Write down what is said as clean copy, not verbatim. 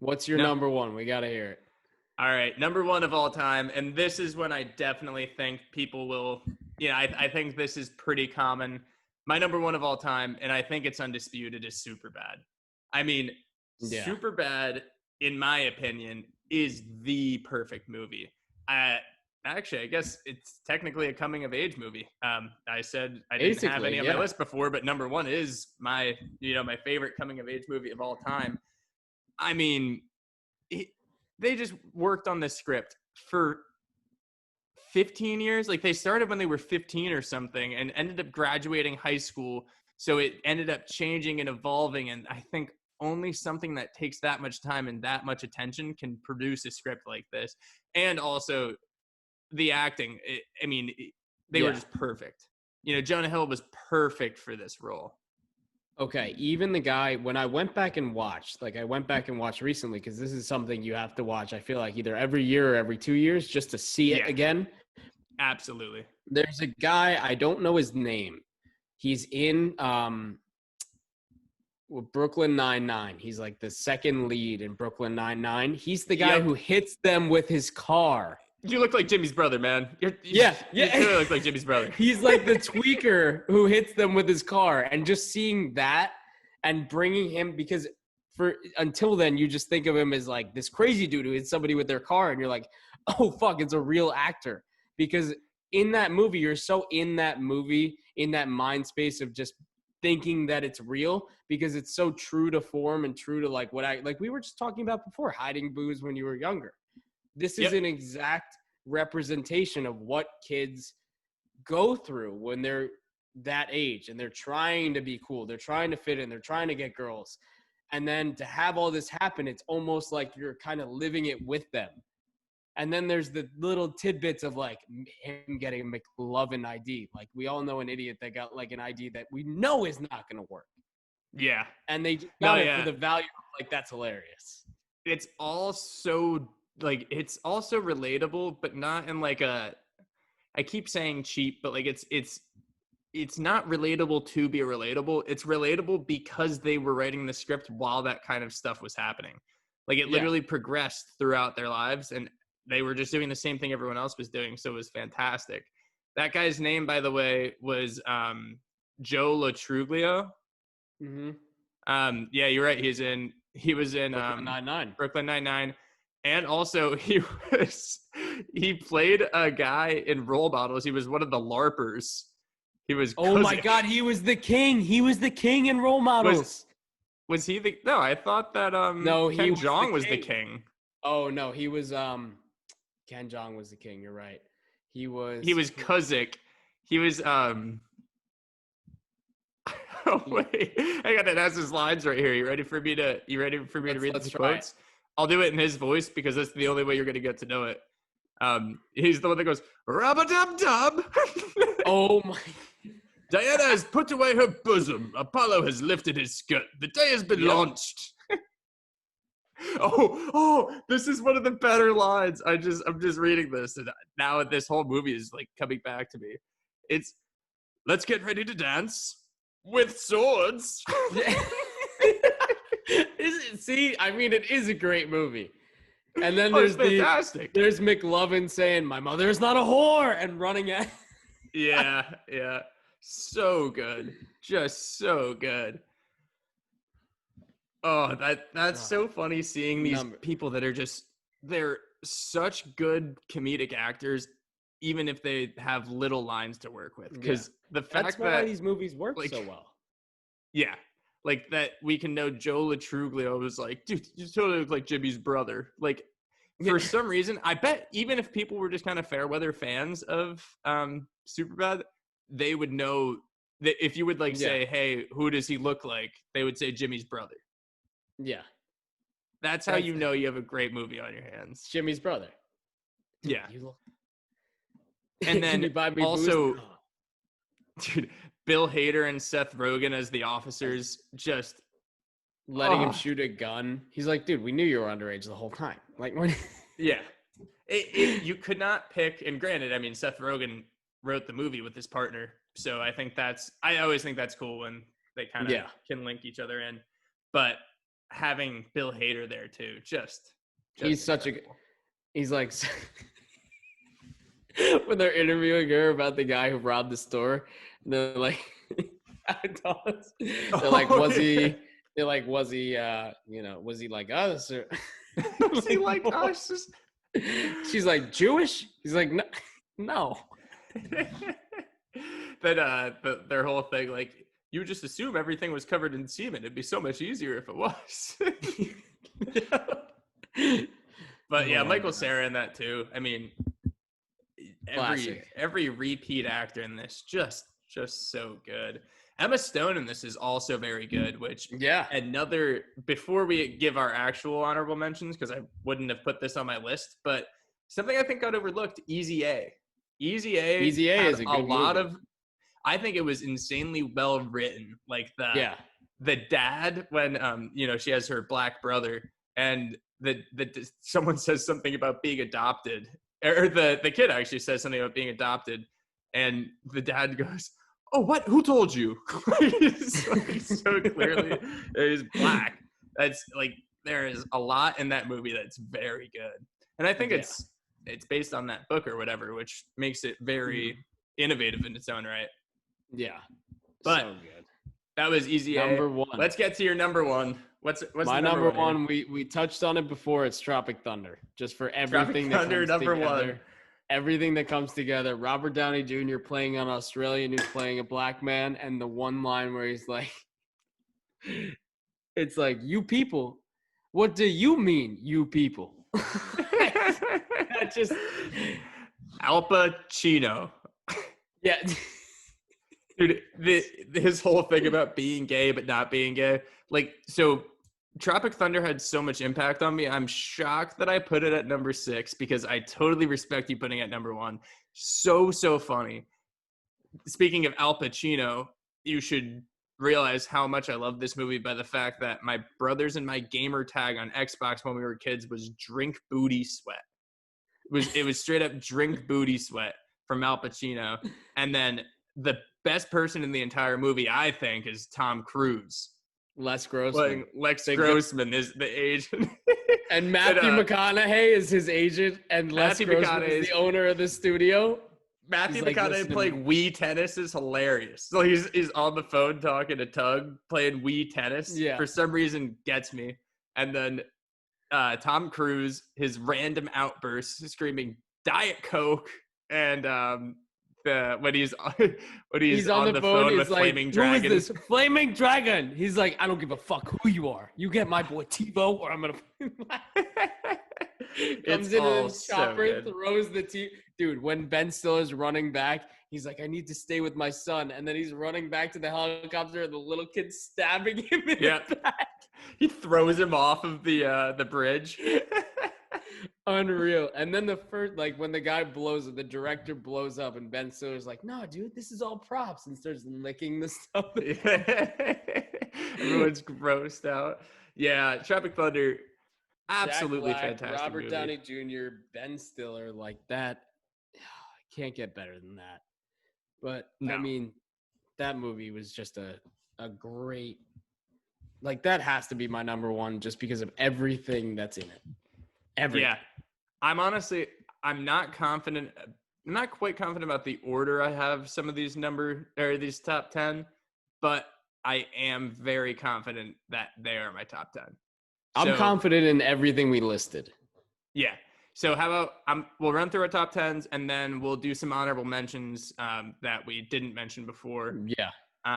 What's your No, number one? We got to hear it. all right, number one of all time, and this is when I definitely think people will. I think this is pretty common. My number one of all time, and I think it's undisputed, is Superbad. I mean, Yeah. Superbad, in my opinion, is the perfect movie. Actually, I guess it's technically a coming of age movie. I said I didn't have Basically, any on my yeah. list before, but number one is my favorite coming of age movie of all time. I mean, they just worked on the script for 15 years. Like, they started when they were 15 or something and ended up graduating high school. So it ended up changing and evolving. And I think only something that takes that much time and that much attention can produce a script like this. And also the acting. They were just perfect. Jonah Hill was perfect for this role. Okay, even the guy, when I went back and watched, recently, because this is something you have to watch, I feel like either every year or every 2 years just to see it again. Absolutely. There's a guy, I don't know his name. He's in Brooklyn Nine-Nine. He's like the second lead in Brooklyn Nine-Nine. He's the guy who hits them with his car. You look like Jimmy's brother, man. You clearly look like Jimmy's brother. He's like the tweaker who hits them with his car, and just seeing that and bringing him, because until then you just think of him as like this crazy dude who hits somebody with their car, and you're like, oh fuck, it's a real actor. Because in that movie, you're so in that movie, in that mind space of just thinking that it's real, because it's so true to form and true to like like we were just talking about before, hiding booze when you were younger. This is an exact representation of what kids go through when they're that age and they're trying to be cool. They're trying to fit in. They're trying to get girls. And then to have all this happen, it's almost like you're kind of living it with them. And then there's the little tidbits of like him getting a McLovin ID. Like, we all know an idiot that got like an ID that we know is not going to work. Yeah. And they just got it for the value. Like, that's hilarious. It's all so like, it's also relatable, but not in like I keep saying cheap, but like it's not relatable to be relatable. It's relatable because they were writing the script while that kind of stuff was happening. Like, it literally progressed throughout their lives, and they were just doing the same thing everyone else was doing. So it was fantastic. That guy's name, by the way, was Joe Latruglio. Mm-hmm. Yeah, you're right. He was in Brooklyn Nine-Nine. And also he played a guy in role models. He was one of the LARPers. He was my God, he was the king. He was the king in role models. Was he the No, I thought that no, Ken Jeong was the king. Oh no, he was Ken Jeong was the king, you're right. He was Kuzik. He was oh wait. I got to ask his lines right here. You ready for me to read the quotes? I'll do it in his voice because that's the only way you're going to get to know it. He's the one that goes, rub-a-dub-dub. Oh, my. Diana has put away her bosom. Apollo has lifted his skirt. The day has been launched. This is one of the better lines. I'm just reading this, and now this whole movie is like coming back to me. It's, let's get ready to dance with swords. See, I mean, it is a great movie. And then there's McLovin saying, "My mother is not a whore," and running at. Yeah. So good. Just so good. Oh, that's so funny seeing these people that are they're such good comedic actors, even if they have little lines to work with. Because the fact that's why these movies work so well. Yeah. Like, that we can know Joe Latruglio was like, dude, you totally look like Jimmy's brother. Like, for some reason, I bet even if people were just kind of fair weather fans of Superbad, they would know that if you would say, hey, who does he look like? They would say Jimmy's brother. Yeah. That's how you know you have a great movie on your hands. Jimmy's brother. Dude, yeah. And then also, dude, Bill Hader and Seth Rogen as the officers, just letting him shoot a gun. He's like, dude, we knew you were underage the whole time. Like, yeah. You could not pick, and granted, I mean, Seth Rogen wrote the movie with his partner, so I always think that's cool when they kind of can link each other in. But having Bill Hader there too, just He's such a. incredible. He's like. When they're interviewing her about the guy who robbed the store, and they're like, they're like, was he? They're like, was he? Was he like us? Or Was he like us? She's like, Jewish? He's like, no, no. But their whole thing, like, you would just assume everything was covered in semen. It'd be so much easier if it was. But yeah, Michael Cera in that too. I mean, every repeat actor in this just so good. Emma Stone in this is also very good, which another, before we give our actual honorable mentions, because I wouldn't have put this on my list, but something I think got overlooked, Easy A. Easy A is a good movie. I think it was insanely well written. Like the dad, when she has her black brother, and someone says something about being adopted, or the kid actually says something about being adopted, and the dad goes, "Oh, what? Who told you?" He's like, so clearly he's black. That's like, there is a lot in that movie that's very good, and I think it's based on that book or whatever, which makes it very innovative in its own right. Yeah, but so good. That was Easy Number one. Let's get to your number one. What's my number one? We touched on it before. It's Tropic Thunder. Just for everything that comes together. Everything that comes together. Robert Downey Jr. playing an Australian who's playing a black man, and the one line where he's like, "It's like, you people. What do you mean, you people?" That just Al Pacino. Yeah. Dude, his whole thing about being gay but not being gay. Like, so Tropic Thunder had so much impact on me. I'm shocked that I put it at number 6, because I totally respect you putting it at number 1. So funny. Speaking of Al Pacino, you should realize how much I love this movie by the fact that my brothers and my gamer tag on Xbox when we were kids was Drink Booty Sweat. It was straight up Drink Booty Sweat from Al Pacino. And then the best person in the entire movie, I think, is Tom Cruise. Les Grossman. Grossman is the agent. And Matthew McConaughey is his agent, and Les Grossman is the owner of the studio. Matthew McConaughey playing Wii tennis is hilarious. So he's on the phone talking to Tug, playing Wii tennis. Yeah. For some reason, gets me. And then Tom Cruise, his random outbursts, screaming Diet Coke, and when he's on the phone with like, Flaming Dragon. Who is this? Flaming Dragon. He's like, I don't give a fuck who you are. You get my boy TiVo, or I'm gonna. Comes in his chopper, throws the T. Dude, when Ben Stiller's running back, he's like, I need to stay with my son, and then he's running back to the helicopter, and the little kid's stabbing him in the back. He throws him off of the bridge. Unreal. And then the first, like, when the guy blows up, the director blows up, and Ben Stiller's like, no, dude, this is all props, and starts licking the stuff. Everyone's grossed out. Yeah, Tropic Thunder, absolutely Jack Black, fantastic Robert movie. Downey Jr., Ben Stiller, like that. Can't get better than that. But, no. I mean, that movie was just a great, like, that has to be my number one just because of everything that's in it. Everything. Yeah. I'm not confident. I'm not quite confident about the order I have some of these these top 10, but I am very confident that they are my top 10. I'm confident in everything we listed. Yeah. So how about we'll run through our top 10s, and then we'll do some honorable mentions that we didn't mention before. Yeah.